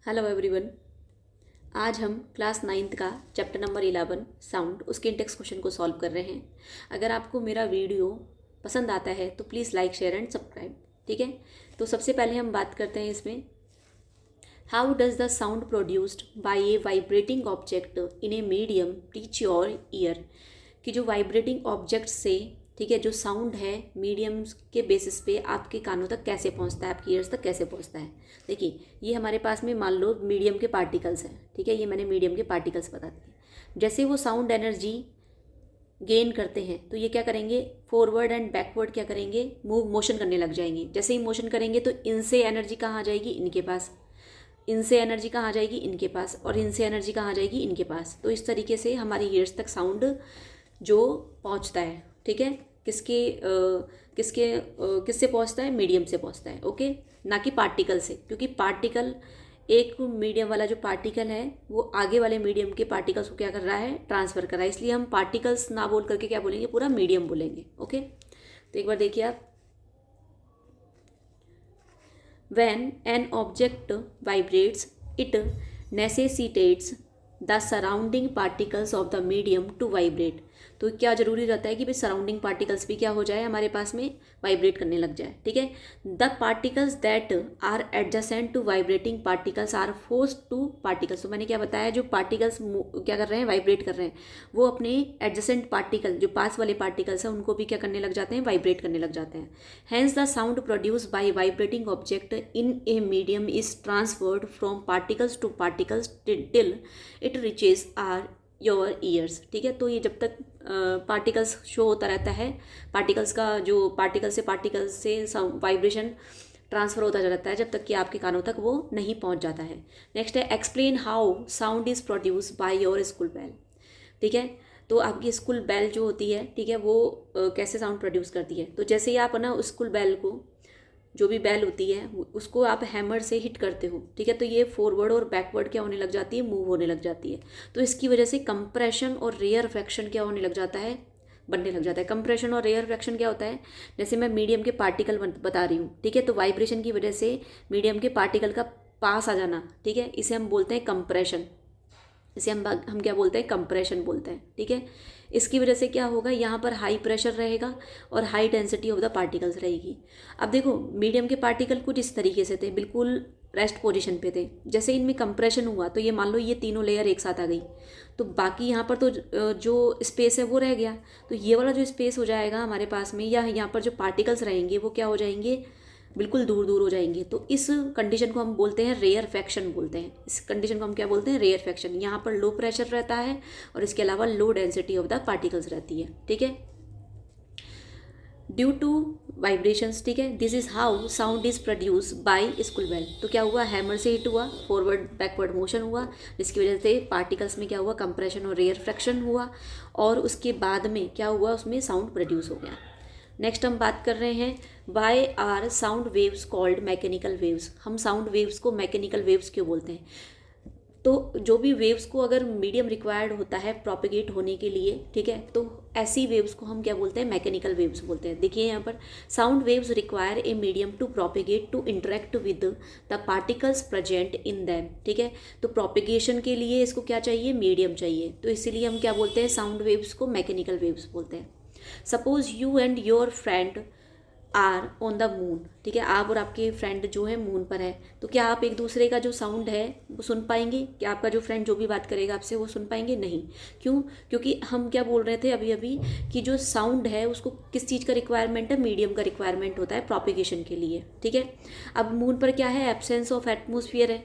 Hello everyone. आज हम class ninth का चैप्टर नंबर 11 साउंड उसके इंटेक्स क्वेश्चन को सॉल्व कर रहे हैं। अगर आपको मेरा वीडियो पसंद आता है तो please like share and subscribe. ठीक है, तो सबसे पहले हम बात करते हैं इसमें how does the sound produced by A vibrating object in a medium reach your year. कि जो वाइब्रेटिंग ऑब्जेक्ट से, ठीक है, जो साउंड है मीडियम्स के बेसिस पे आपके कानों तक कैसे पहुंचता है, आपकी ईयर्स तक कैसे पहुंचता है। देखिए, ये हमारे पास में मान लो मीडियम के पार्टिकल्स हैं। ठीक है, ये मैंने मीडियम के पार्टिकल्स बता दिए। जैसे वो साउंड एनर्जी गेन करते हैं तो ये क्या करेंगे, फॉरवर्ड एंड बैकवर्ड क्या करेंगे, मोशन करने लग जाएंगे। जैसे ही मोशन करेंगे तो इनसे एनर्जी कहाँ आ जाएगी, इनके पास, इनसे एनर्जी कहाँ आ जाएगी, इनके पास, और इनसे एनर्जी कहाँ आ जाएगी, इनके पास। तो इस तरीके से हमारी ईयर्स तक साउंड जो पहुँचता है, ठीक है, किससे पहुँचता है, मीडियम से पहुँचता है। ओके, ना कि पार्टिकल से, क्योंकि पार्टिकल, एक मीडियम वाला जो पार्टिकल है वो आगे वाले मीडियम के पार्टिकल्स को क्या कर रहा है, ट्रांसफर कर रहा है। इसलिए हम पार्टिकल्स ना बोल करके क्या बोलेंगे, पूरा मीडियम बोलेंगे। ओके, तो एक बार देखिए आप, when an object vibrates, it necessitates the surrounding particles of the medium to vibrate। तो क्या जरूरी रहता है कि भाई सराउंडिंग पार्टिकल्स भी क्या हो जाए, हमारे पास में वाइब्रेट करने लग जाए। ठीक है, the particles that are adjacent to vibrating particles are forced to particles. तो मैंने क्या बताया, जो पार्टिकल्स क्या कर रहे हैं, वाइब्रेट कर रहे हैं, वो अपने एडजेसेंट पार्टिकल, जो पास वाले पार्टिकल्स हैं, उनको भी क्या करने लग जाते हैं, वाइब्रेट करने लग जाते हैं। Hence the sound produce by vibrating object in a medium is transferred from particles to particles till it reaches our your ears. ठीक है, तो ये जब तक पार्टिकल्स शो होता रहता है, पार्टिकल्स का जो पार्टिकल से वाइब्रेशन ट्रांसफर होता रहता है, जब तक कि आपके कानों तक वो नहीं पहुंच जाता है। नेक्स्ट है, explain how sound is produce by your school bell. ठीक है, तो आपकी स्कूल बेल जो होती है, ठीक है, वो कैसे साउंड प्रोड्यूस करती है। तो जैसे ही आप ना स्कूल बेल को, जो भी बेल होती है उसको आप हैमर से हिट करते हो, ठीक है, तो ये फॉरवर्ड और बैकवर्ड क्या होने लग जाती है, मूव होने लग जाती है। तो इसकी वजह से कंप्रेशन और रेयरफेक्शन क्या होने लग जाता है, बनने लग जाता है। कंप्रेशन और रेयरफेक्शन क्या होता है, जैसे मैं मीडियम के पार्टिकल बता रही हूँ, ठीक है, तो वाइब्रेशन की वजह से मीडियम के पार्टिकल का पास आ जाना, ठीक है, इसे हम बोलते हैं कंप्रेशन। इसे हम क्या बोलते हैं, कंप्रेशन बोलते हैं। ठीक है, इसकी वजह से क्या होगा, यहाँ पर हाई प्रेशर रहेगा और high density of the particles रहेगी। अब देखो, मीडियम के पार्टिकल कुछ इस तरीके से थे, बिल्कुल रेस्ट पोजीशन पे थे। जैसे इनमें कंप्रेशन हुआ तो ये मान लो ये तीनों लेयर एक साथ आ गई, तो बाकी यहाँ पर तो जो स्पेस है वो रह गया। तो ये वाला जो स्पेस हो जाएगा हमारे पास में, या यहाँ पर जो पार्टिकल्स रहेंगे वो क्या हो जाएंगे, बिल्कुल दूर दूर हो जाएंगे। तो इस कंडीशन को हम बोलते हैं रेयरफेक्शन बोलते हैं। इस कंडीशन को हम क्या बोलते हैं, रेयरफेक्शन। यहाँ पर लो प्रेशर रहता है और इसके अलावा low density of the particles रहती है। ठीक है, ड्यू टू वाइब्रेशंस, ठीक है, this is how sound is produce by school bell. तो क्या हुआ, हैमर से हिट हुआ, फॉरवर्ड बैकवर्ड मोशन हुआ, जिसकी वजह से पार्टिकल्स में क्या हुआ, कंप्रेशन और रेयरफेक्शन हुआ, और उसके बाद में क्या हुआ, उसमें साउंड प्रोड्यूस हो गया। नेक्स्ट हम बात कर रहे हैं, by are sound waves called mechanical waves. हम साउंड वेव्स को मैकेनिकल वेव्स क्यों बोलते हैं, तो जो भी वेव्स को अगर मीडियम रिक्वायर्ड होता है प्रोपिगेट होने के लिए, ठीक है, तो ऐसी वेव्स को हम क्या बोलते हैं, मैकेनिकल वेव्स बोलते हैं। देखिए यहाँ पर, sound waves require a medium to propagate to interact with the particles present in them. ठीक है, तो प्रोपिगेशन के लिए इसको क्या चाहिए, मीडियम चाहिए, तो इसीलिए हम क्या बोलते हैं, साउंड वेव्स को मैकेनिकल वेव्स बोलते हैं। Suppose you and your friend are on the moon. ठीक है, आप और आपके फ्रेंड जो है मून पर है, तो क्या आप एक दूसरे का जो साउंड है वो सुन पाएंगे, क्या आपका जो फ्रेंड जो भी बात करेगा आपसे वो सुन पाएंगे, नहीं। क्यों, क्योंकि हम क्या बोल रहे थे अभी अभी कि जो साउंड है उसको किस चीज़ का रिक्वायरमेंट है, मीडियम का रिक्वायरमेंट होता है प्रोपिगेशन के लिए। ठीक है, अब मून पर क्या है, एब्सेंस ऑफ एटमोसफियर है,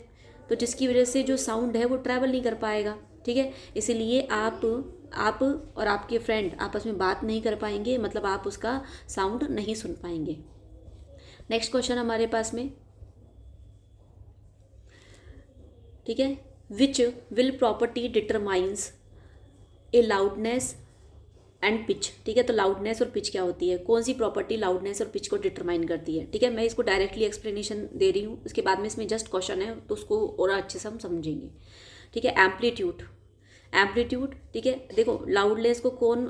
तो जिसकी वजह से जो साउंड है वो ट्रैवल नहीं कर पाएगा। ठीक है, इसीलिए आप और आपके फ्रेंड आपस में बात नहीं कर पाएंगे, मतलब आप उसका साउंड नहीं सुन पाएंगे। नेक्स्ट क्वेश्चन हमारे पास में, ठीक है, which will property determines A loudness and pitch. ठीक है, तो लाउडनेस और पिच क्या होती है, कौन सी प्रॉपर्टी लाउडनेस और पिच को डिटरमाइन करती है। ठीक है, मैं इसको डायरेक्टली एक्सप्लेनेशन दे रही हूँ, उसके बाद में इसमें जस्ट क्वेश्चन है तो उसको और अच्छे से हम समझेंगे। ठीक है, एम्पलीट्यूड, एम्पलीट्यूड, ठीक है। देखो लाउडनेस को कौन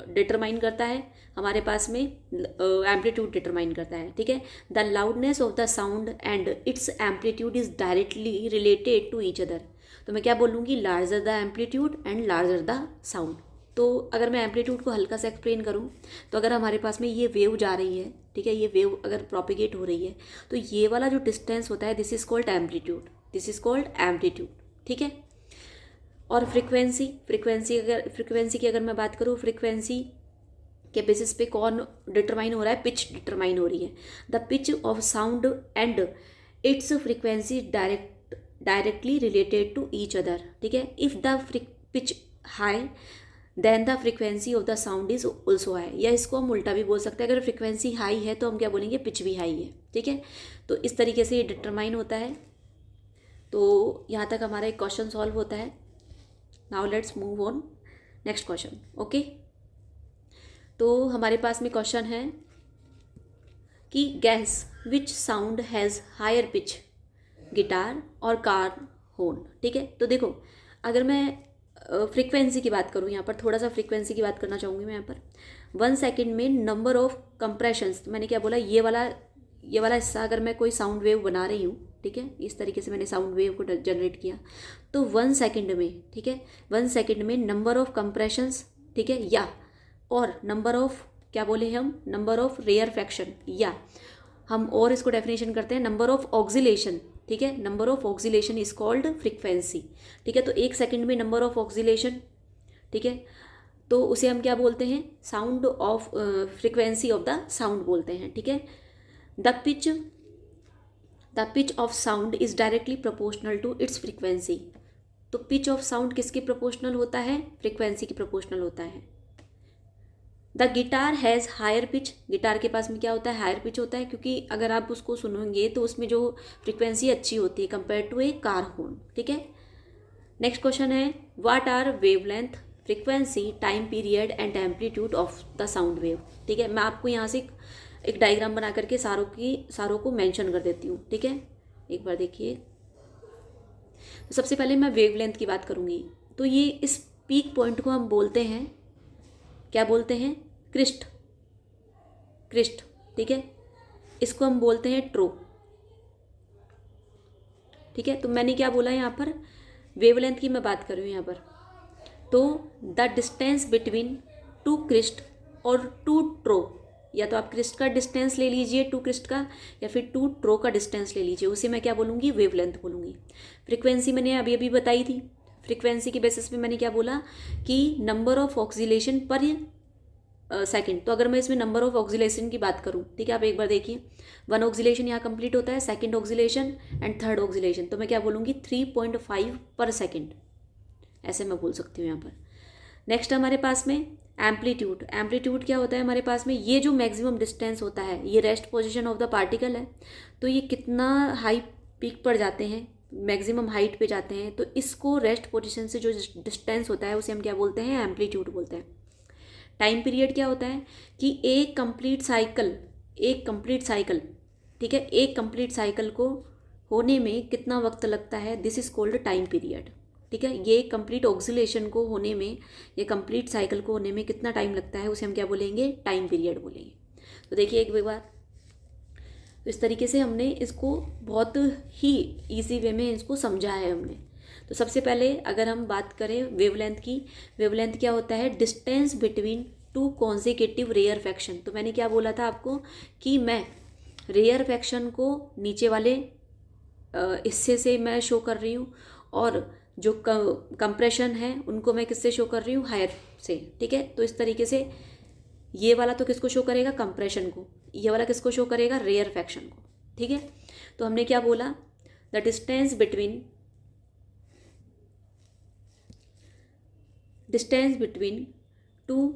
डिटरमाइन करता है, हमारे पास में एम्पलीट्यूड डिटरमाइन करता है, ठीक है। The loudness of the sound and its amplitude is directly related to each other. तो मैं क्या बोलूँगी, larger the amplitude and larger the sound. तो अगर मैं एम्पलीट्यूड को हल्का सा एक्सप्लेन करूँ तो अगर हमारे पास में ये वेव जा रही है, ठीक है, ये वेव अगर प्रोपिगेट हो रही है तो ये वाला जो डिस्टेंस होता है this is called amplitude, this is called amplitude, ठीक है। और फ्रीक्वेंसी की अगर मैं बात करूँ, फ्रीक्वेंसी के बेसिस पे कौन डिटरमाइन हो रहा है, पिच डिटरमाइन हो रही है। The pitch of sound and its frequency directly related to each other, ठीक है। If the pitch high then the frequency of the sound is also high, या इसको हम उल्टा भी बोल सकते हैं, अगर फ्रीक्वेंसी हाई है तो हम क्या बोलेंगे, पिच भी हाई है, ठीक है। तो इस तरीके से ये डिटरमाइन होता है। तो यहाँ तक हमारा एक क्वेश्चन सॉल्व होता है। Now let's move on next question, okay. तो हमारे पास में क्वेश्चन है कि guess which sound has higher pitch, guitar और कार होर्न, ठीक है। तो देखो अगर मैं फ्रीक्वेंसी की बात करूँ, यहाँ पर थोड़ा सा फ्रीक्वेंसी की बात करना चाहूँगी मैं यहाँ पर। 1 सेकेंड में नंबर ऑफ कंप्रेशंस, मैंने क्या बोला, ये वाला हिस्सा अगर मैं कोई साउंड वेव बना रही हूँ, ठीक है, इस तरीके से मैंने साउंड वेव को जनरेट किया, तो 1 सेकेंड में, ठीक है, 1 सेकेंड में नंबर ऑफ कंप्रेशंस, ठीक है, या और नंबर ऑफ, क्या बोले हम, नंबर ऑफ रेयर फ्रैक्शन, या हम और इसको डेफिनेशन करते हैं नंबर ऑफ ऑक्सीलेशन, ठीक है। Number of oscillation is called frequency, ठीक है। तो 1 सेकेंड में नंबर ऑफ ऑक्सीलेशन, ठीक है, तो उसे हम क्या बोलते हैं, sound of frequency of the sound बोलते हैं, ठीक है। The pitch of sound is directly proportional to its frequency. तो पिच ऑफ साउंड किसके प्रोपोर्शनल होता है, फ्रीक्वेंसी की प्रोपोर्शनल होता है। The guitar has higher pitch, guitar के पास में क्या होता है, हायर पिच होता है, क्योंकि अगर आप उसको सुनोगे तो उसमें जो फ्रीक्वेंसी अच्छी होती है compare to a car horn, ठीक है। नेक्स्ट क्वेश्चन है, what are wavelength, frequency, time period and amplitude of the sound wave, ठीक है। मैं आपको यहाँ से एक डायग्राम बना करके सारों को मेंशन कर देती हूँ, ठीक है। एक बार देखिए, तो सबसे पहले मैं वेवलेंथ की बात करूँगी। तो ये इस पीक पॉइंट को हम बोलते हैं, क्या बोलते हैं, क्रिस्ट, ठीक है। इसको हम बोलते हैं ट्रो, ठीक है। तो मैंने क्या बोला यहाँ पर, वेवलेंथ की मैं बात कर रही हूँ यहाँ पर। तो the distance between two crest और टू ट्रो, या तो आप क्रिस्ट का डिस्टेंस ले लीजिए, टू क्रिस्ट का, या फिर टू ट्रो का डिस्टेंस ले लीजिए, उसे मैं क्या बोलूँगी, वेवलेंथ बोलूँगी। फ्रीक्वेंसी मैंने अभी अभी बताई थी, फ्रीक्वेंसी के बेसिस पे मैंने क्या बोला कि नंबर ऑफ ऑक्सीलेशन पर सेकंड। तो अगर मैं इसमें नंबर ऑफ ऑक्सीलेशन की बात करूं, ठीक है, आप एक बार देखिए, 1 ऑक्सीलेशन यहाँ कंप्लीट होता है, second oscillation and third oscillation, तो मैं क्या बोलूँगी, 3.5 पर सेकंड, ऐसे मैं बोल सकती हूँ यहाँ पर। नेक्स्ट हमारे पास में एम्पलीट्यूड, एम्पलीट्यूड क्या होता है हमारे पास में, ये जो मैक्सिमम डिस्टेंस होता है, ये rest position of the particle है, तो ये कितना हाई पीक पर जाते हैं, मैक्सिमम हाइट पे जाते हैं, तो इसको रेस्ट पोजीशन से जो डिस्टेंस होता है उसे हम क्या बोलते हैं, एम्पलीट्यूड बोलते हैं। टाइम पीरियड क्या होता है कि एक कंप्लीट साइकिल, ठीक है, एक कंप्लीट साइकिल को होने में कितना वक्त लगता है, this is called time period, ठीक है। ये कंप्लीट ऑक्सीलेशन को होने में, ये कंप्लीट साइकिल को होने में कितना टाइम लगता है, उसे हम क्या बोलेंगे, टाइम पीरियड बोलेंगे। तो देखिए एक बार, तो इस तरीके से हमने इसको बहुत ही ईजी वे में इसको समझा है हमने। तो सबसे पहले अगर हम बात करें वेवलेंथ की, वेवलेंथ क्या होता है, distance between two consecutive rarefaction. तो मैंने क्या बोला था आपको कि मैं रेयर फ्रैक्शन को नीचे वाले हिस्से से मैं शो कर रही हूँ, और जो कंप्रेशन है उनको मैं किससे शो कर रही हूँ, हायर से, ठीक है। तो इस तरीके से ये वाला तो किसको शो करेगा, कंप्रेशन को, ये वाला किसको शो करेगा, रेयर फ्रैक्शन को, ठीक है। तो हमने क्या बोला, the distance between two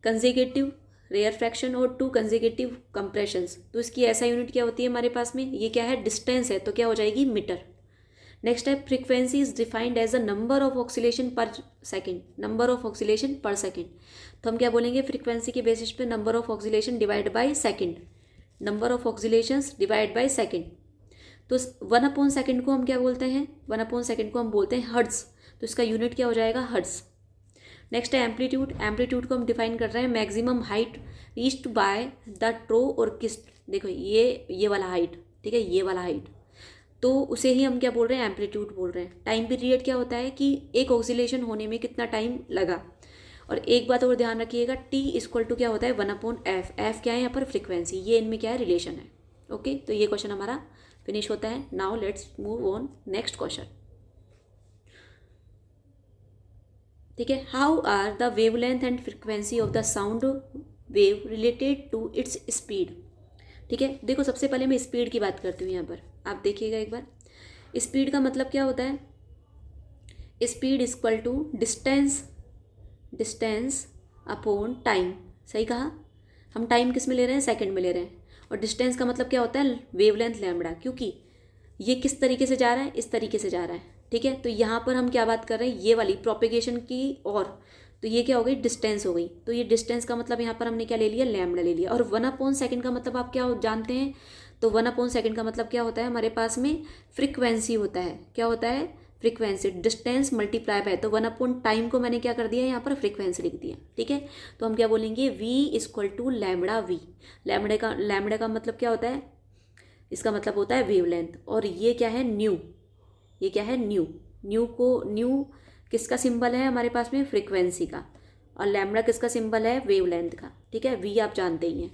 consecutive rarefaction और टू कंसेक्यूटिव कंप्रेशंस। तो इसकी ऐसा यूनिट क्या होती है हमारे पास में, ये क्या है, डिस्टेंस है, तो क्या हो जाएगी, मीटर। नेक्स्ट है frequency is defined as a number of oscillation per second, number of oscillation per second. तो हम क्या बोलेंगे, फ्रीक्वेंसी के बेसिस पे number of oscillation divide by second, number of oscillations divide by second. तो 1/सेकेंड को हम क्या बोलते हैं, 1/सेकेंड को हम बोलते हैं हर्ट्ज। तो इसका यूनिट क्या हो जाएगा, हर्ट्ज। नेक्स्ट है एम्पलीट्यूड। एम्पलीट्यूड को हम डिफाइन कर रहे हैं maximum height reached by the trough और किस्ट। देखो ये वाला हाइट, ठीक है, ये वाला हाइट, तो उसे ही हम क्या बोल रहे हैं, एम्पलीट्यूड बोल रहे हैं। टाइम पीरियड क्या होता है कि एक ऑक्सीलेशन होने में कितना टाइम लगा। और एक बात और ध्यान रखिएगा, टी इक्वल टू क्या होता है, 1/f। एफ क्या है यहाँ पर, फ्रीक्वेंसी। ये इनमें क्या है, रिलेशन है। ओके, तो ये क्वेश्चन हमारा फिनिश होता है। Now let's move on next question. ठीक है, how are the wavelength and frequency of the sound wave related to its speed. ठीक है, देखो सबसे पहले मैं स्पीड की बात करती हूँ यहाँ पर, आप देखिएगा एक बार। स्पीड का मतलब क्या होता है, speed equal to distance upon time. सही कहा, हम टाइम किस में ले रहे हैं, सेकंड में ले रहे हैं। और डिस्टेंस का मतलब क्या होता है, वेवलेंथ लैम्बडा, क्योंकि ये किस तरीके से जा रहा है, इस तरीके से जा रहा है। ठीक है, तो यहाँ पर हम क्या बात कर रहे हैं, ये वाली प्रोपेगेशन की। और तो ये क्या हो गई, डिस्टेंस हो गई। तो ये डिस्टेंस का मतलब यहाँ पर हमने क्या ले लिया, लैम्बडा ले लिया। और 1/सेकंड का मतलब आप क्या जानते हैं, तो 1/सेकंड का मतलब क्या होता है, हमारे पास में फ्रीक्वेंसी होता है। क्या होता है, फ्रीक्वेंसी। डिस्टेंस मल्टीप्लाई बाय, तो 1/टाइम को मैंने क्या कर दिया, यहाँ पर फ्रीक्वेंसी लिख दिया। ठीक है, तो हम क्या बोलेंगे, v equal to lambda v. Lambda का मतलब क्या होता है, इसका मतलब होता है वेवलेंथ। और ये क्या है, न्यू। ये क्या है, न्यू। न्यू किसका सिंबल है हमारे पास में, फ्रीक्वेंसी का। और लैम्बडा किसका सिंबल है, वेवलेंथ का। ठीक है, वी आप जानते ही हैं।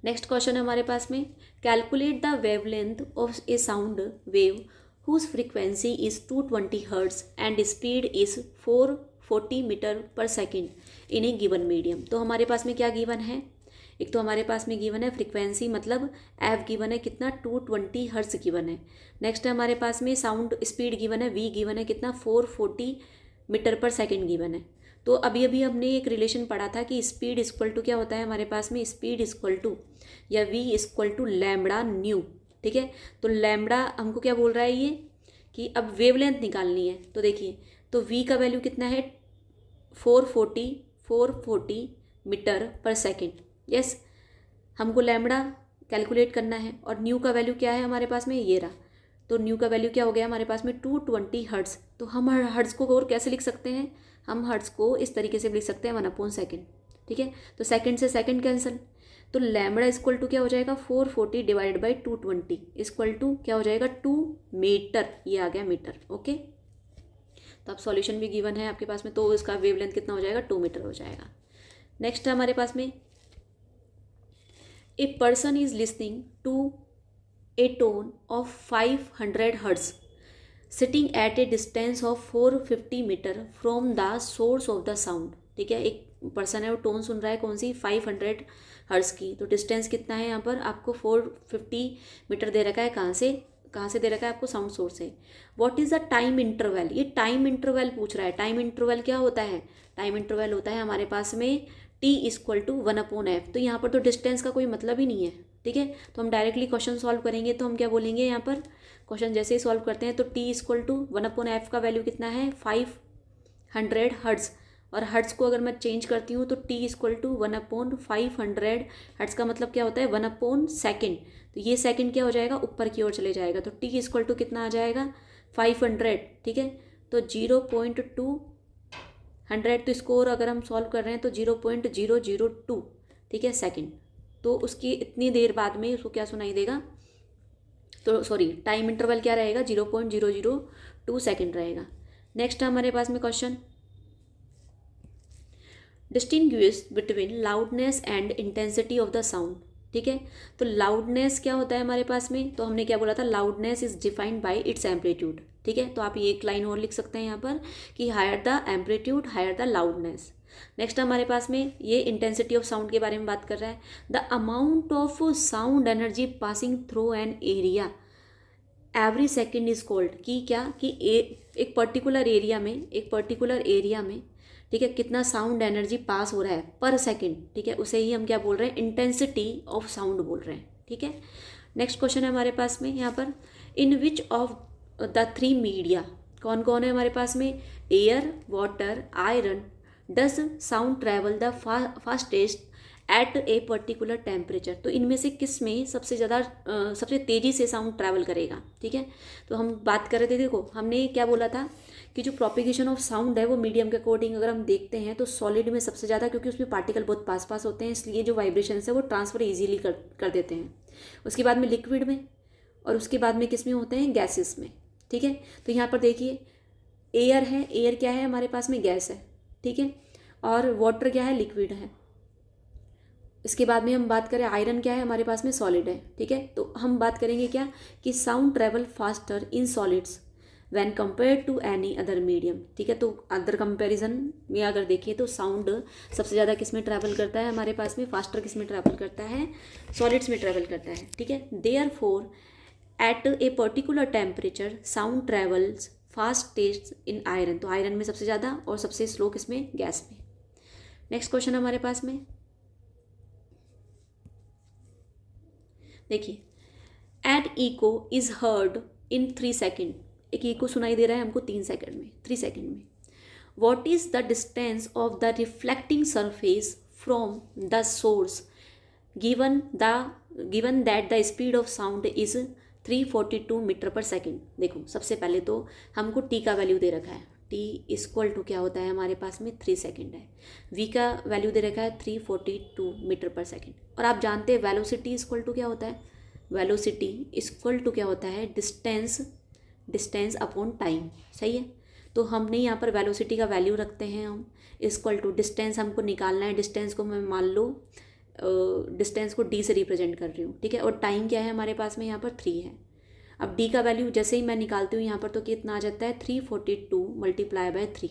नेक्स्ट क्वेश्चन है हमारे पास में, calculate the wavelength of a sound wave whose frequency is 220 Hz and speed is 440 metre per second in a given medium. तो हमारे पास में क्या गिवन है, एक तो हमारे पास में गिवन है फ्रीक्वेंसी, मतलब एफ गिवन है कितना, 220 हर्ट्ज गिवन है। नेक्स्ट है हमारे पास में साउंड स्पीड गिवन है, वी गिवन है कितना, 440 मीटर पर सेकेंड गिवन है। तो अभी अभी हमने एक रिलेशन पढ़ा था कि स्पीड इक्वल टू क्या होता है हमारे पास में, स्पीड इक्वल टू या v equal to lambda nu. ठीक है, तो लैम्बडा हमको क्या बोल रहा है ये, कि अब वेवलेंथ निकालनी है। तो देखिए, तो v का वैल्यू कितना है, 440 मीटर पर सेकेंड। यस, हमको लैम्बडा कैलकुलेट करना है। और न्यू का वैल्यू क्या है हमारे पास में, ये रहा। तो न्यू का वैल्यू क्या हो गया हमारे पास में, 220 हर्ट्ज। तो हम हर्ट्ज को और कैसे लिख सकते हैं, हम हर्ट्ज को इस तरीके से लिख सकते हैं, 1/सेकंड। ठीक है, तो सेकंड से सेकंड कैंसिल, तो लैम्बडा इक्वल टू क्या हो जाएगा, 440 डिवाइड बाई 220 इक्वल टू क्या हो जाएगा, 2 मीटर। ये आ गया मीटर। ओके, तो अब सॉल्यूशन भी गिवन है आपके पास में, तो इसका वेवलेंथ कितना हो जाएगा, 2 मीटर हो जाएगा। नेक्स्ट है हमारे पास में, a person is listening to a tone of 500 hertz sitting at a distance of 450 metre from the source of the sound. ठीक है, एक पर्सन है वो टोन सुन रहा है, कौन सी, 500 हर्ट्ज की। तो डिस्टेंस कितना है यहाँ पर आपको, 450 मीटर दे रखा है। कहाँ से दे रखा है आपको, साउंड सोर्स से। What is the time interval, ये टाइम इंटरवल पूछ रहा है। टाइम इंटरवल क्या होता है, टाइम इंटरवल होता है हमारे पास में t इक्वल टू 1/f। तो यहाँ पर तो डिस्टेंस का कोई मतलब ही नहीं है। ठीक है, तो हम डायरेक्टली क्वेश्चन सॉल्व करेंगे। तो हम क्या बोलेंगे यहाँ पर, क्वेश्चन जैसे ही सॉल्व करते हैं, तो t इक्वल टू 1/f का वैल्यू कितना है, 500 हर्ट्ज। और हर्ट्ज को अगर मैं चेंज करती हूँ, तो t इक्वल टू 1/500 हर्ट्ज का मतलब क्या होता है, 1/सेकंड। तो ये सेकंड क्या हो जाएगा, ऊपर की ओर चले जाएगा। तो t इक्वल टू कितना आ जाएगा, 500। ठीक है, तो 0.200, तो इसको और अगर हम सॉल्व कर रहे हैं तो 0.002, ठीक है, सेकंड। तो उसकी इतनी देर बाद में उसको क्या सुनाई देगा, तो सॉरी, टाइम इंटरवल क्या रहेगा, 0.002 सेकंड रहेगा। नेक्स्ट हमारे पास में question, distinguish between loudness and intensity of the sound. ठीक है, तो लाउडनेस क्या होता है हमारे पास में, तो हमने क्या बोला था, loudness is defined by it's amplitude. ठीक है, तो आप ये एक लाइन और लिख सकते हैं यहाँ पर कि higher the amplitude higher the loudness. Next हमारे पास में ये इंटेंसिटी ऑफ साउंड के बारे में बात कर रहा है, the amount of sound energy passing through an area every second is called, कि क्या, कि एक पर्टिकुलर एरिया में ठीक है, कितना साउंड एनर्जी पास हो रहा है पर सेकंड। ठीक है, उसे ही हम क्या बोल रहे हैं, इंटेंसिटी ऑफ साउंड बोल रहे हैं। ठीक है, नेक्स्ट क्वेश्चन है हमारे पास में यहाँ पर, in which of the 3 media, कौन कौन है हमारे पास में, air, water, iron, does sound travel the fastest at a particular temperature. तो इनमें से किस में सबसे ज़्यादा सबसे तेज़ी से साउंड ट्रैवल करेगा, ठीक है। तो हम बात कर रहे थे, देखो हमने क्या बोला था कि जो प्रोपिगेशन ऑफ साउंड है वो मीडियम के अकॉर्डिंग अगर हम देखते हैं तो सॉलिड में सबसे ज़्यादा, क्योंकि उसमें पार्टिकल बहुत पास पास होते हैं, इसलिए जो वाइब्रेशन है वो ट्रांसफ़र ईजिली कर देते हैं। उसके बाद में लिक्विड में, और उसके बाद में किस में होते हैं, गैसेस में, ठीक है। तो यहाँ पर देखिए एयर है, एयर क्या है हमारे पास में, गैस है, ठीक है। और वाटर क्या है, लिक्विड है। इसके बाद में हम बात करें आयरन क्या है हमारे पास में, सॉलिड है, ठीक है। तो हम बात करेंगे क्या कि sound travel faster in solids when compare to any other medium, ठीक है। तो अदर कंपैरिजन में अगर देखिए तो साउंड सबसे ज़्यादा किस में ट्रैवल करता है हमारे पास में, फास्टर किस में ट्रैवल करता है, सॉलिड्स में ट्रैवल करता है, ठीक है। Therefore at a particular temperature sound travels fastest in iron. तो आयरन में सबसे ज़्यादा और सबसे स्लो किसमें, गैस में। नेक्स्ट क्वेश्चन हमारे पास में देखिए, at echo is heard in 3 second. एक इको सुनाई दे रहा है हमको 3 सेकेंड में, 3 सेकेंड में। What is the distance of the reflecting surface from the source given that the speed of sound is 342 metre per second. देखो सबसे पहले तो हमको टी का वैल्यू दे रखा है, टी इक्वल टू क्या होता है हमारे पास में 3 सेकेंड है। वी का वैल्यू दे रखा है 342 मीटर पर सेकेंड। और आप जानते हैं वेलोसिटी इक्वल टू क्या होता है, वेलोसिटी इक्वल टू क्या होता है, डिस्टेंस अपॉन टाइम, सही है। तो हमने यहाँ पर वेलोसिटी का वैल्यू रखते हैं हम इक्वल टू डिस्टेंस हमको निकालना है। डिस्टेंस को मैं मान लो डिस्टेंस को डी से रिप्रेजेंट कर रही हूँ, ठीक है। और टाइम क्या है हमारे पास में यहाँ पर 3 है। अब डी का वैल्यू जैसे ही मैं निकालती हूँ यहाँ पर तो कितना आ जाता है 342 मल्टीप्लाई बाय 3,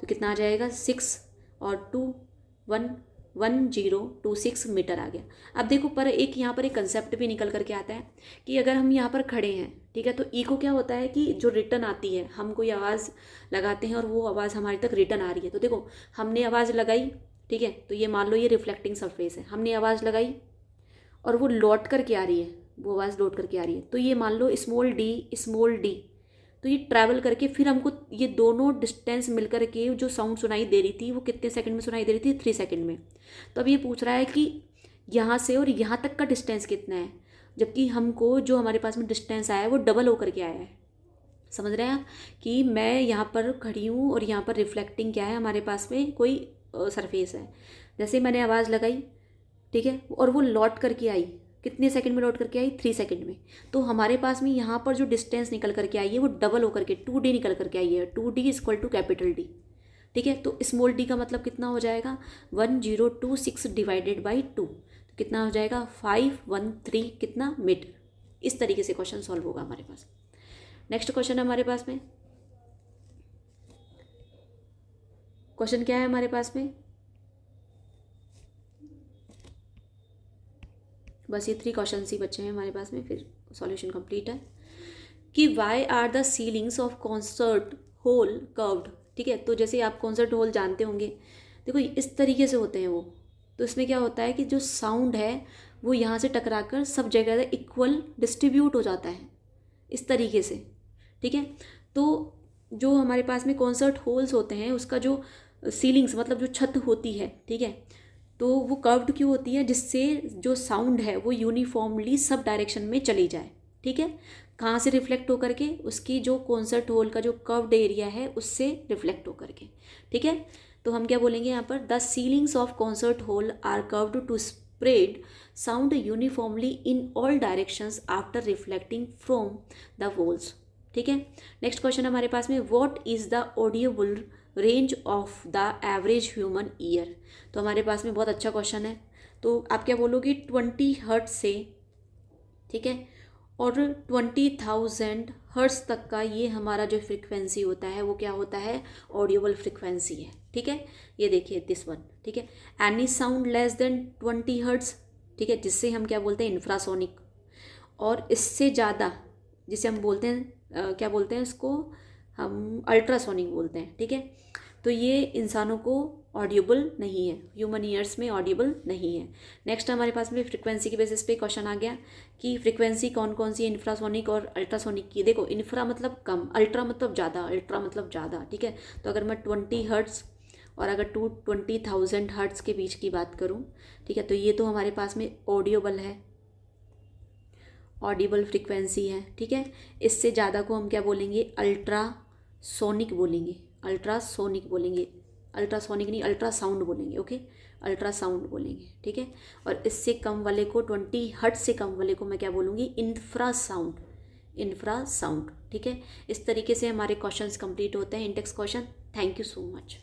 तो कितना आ जाएगा 6 और 2 1026 मीटर आ गया। अब देखो पर एक यहाँ पर एक कंसेप्ट भी निकल करके आता है कि अगर हम यहाँ पर खड़े हैं, ठीक है, तो इको क्या होता है कि जो रिटर्न आती है, हम कोई आवाज़ लगाते हैं और वो आवाज़ हमारी तक रिटर्न आ रही है। तो देखो हमने आवाज़ लगाई, ठीक है, तो ये मान लो ये रिफ्लेक्टिंग सरफेस है, हमने आवाज़ लगाई और वो लौट करके आ रही है, वो आवाज़ लौट करके आ रही है। तो ये मान लो स्मॉल डी, तो ये ट्रैवल करके फिर हमको ये दोनों डिस्टेंस मिल कर के जो साउंड सुनाई दे रही थी वो कितने सेकंड में सुनाई दे रही थी, 3 सेकंड में। तो अब ये पूछ रहा है कि यहाँ से और यहाँ तक का डिस्टेंस कितना है, जबकि हमको जो हमारे पास में डिस्टेंस आया है वो डबल होकर के आया है। समझ रहे हैं आप कि मैं यहाँ पर खड़ी हूँ और यहाँ पर रिफ्लेक्टिंग क्या है हमारे पास में कोई सरफेस है। जैसे मैंने आवाज़ लगाई, ठीक है, और वो लौट करके आई, कितने सेकंड में लौट करके आई, 3 सेकंड में। तो हमारे पास में यहाँ पर जो डिस्टेंस निकल करके आई है वो डबल होकर के 2D निकल करके आई है, 2D equal to capital D, ठीक है। तो स्मॉल डी का मतलब कितना हो जाएगा 1026 डिवाइडेड बाई 2, तो कितना हो जाएगा 513 कितना मीटर। इस तरीके से क्वेश्चन सॉल्व होगा हमारे पास। नेक्स्ट क्वेश्चन हमारे पास में, क्वेश्चन क्या है हमारे पास में, बस ये 3 क्वेश्चन ही बच्चे हैं हमारे पास में, फिर सॉल्यूशन कंप्लीट है। कि why are the ceilings of concert hall curved, ठीक है। तो जैसे आप कॉन्सर्ट हॉल जानते होंगे, देखो इस तरीके से होते हैं वो। तो इसमें क्या होता है कि जो साउंड है वो यहाँ से टकरा कर सब जगह इक्वल डिस्ट्रीब्यूट हो जाता है इस तरीके से, ठीक है। तो जो हमारे पास में कॉन्सर्ट हॉल्स होते हैं उसका जो सीलिंग्स मतलब जो छत होती है, ठीक है, तो वो कर्व्ड क्यों होती है, जिससे जो साउंड है वो यूनिफॉर्मली सब डायरेक्शन में चली जाए, ठीक है। कहाँ से रिफ्लेक्ट होकर के, उसकी जो कॉन्सर्ट हॉल का जो कर्व्ड एरिया है उससे रिफ्लेक्ट होकर के, ठीक है। तो हम क्या बोलेंगे यहाँ पर, the ceilings of concert hall are curved to spread sound uniformly in all directions after reflecting from the walls, ठीक है। नेक्स्ट क्वेश्चन हमारे पास में, what is the audible range of the average human ear. तो हमारे पास में बहुत अच्छा क्वेश्चन है। तो आप क्या बोलोगे 20 हर्ट्ज से, ठीक है, और 20,000 हर्ट्ज तक का ये हमारा जो फ्रिक्वेंसी होता है वो क्या होता है, ऑडियोबल फ्रिक्वेंसी है, ठीक है। ये देखिए दिस वन, ठीक है। Any sound less than 20 hertz, ठीक है, जिससे हम क्या बोलते हैं इंफ्रासोनिक। और इससे ज़्यादा जिसे हम बोलते हैं क्या बोलते हैं इसको, हम अल्ट्रासोनिक बोलते हैं, ठीक है। तो ये इंसानों को ऑडियोबल नहीं है, ह्यूमन ईयर्स में ऑडियोबल नहीं है। नेक्स्ट हमारे पास में फ्रिक्वेंसी के बेसिस पे क्वेश्चन आ गया कि फ्रिक्वेंसी कौन कौन सी है, इंफ्रासोनिक और अल्ट्रासोनिक की। देखो इंफ्रा मतलब कम, अल्ट्रा मतलब ज़्यादा, ठीक है। तो अगर मैं 20 हर्ट्ज और अगर 220,000 हर्ट्ज़ के बीच की बात करूँ, ठीक है, तो ये तो हमारे पास में ऑडियोबल है, ऑडिबल फ्रिक्वेंसी है, ठीक है। इससे ज़्यादा को हम क्या बोलेंगे, अल्ट्रासोनिक बोलेंगे, अल्ट्रासोनिक बोलेंगे, अल्ट्रासोनिक नहीं, अल्ट्रासाउंड बोलेंगे, ओके, अल्ट्रासाउंड बोलेंगे, ठीक है। और इससे कम वाले को, 20 हर्ट्ज से कम वाले को मैं क्या बोलूँगी, इंफ्रासाउंड, इंफ्रासाउंड, ठीक है। इस तरीके से हमारे क्वेश्चंस कंप्लीट होते हैं, index question. Thank you so much.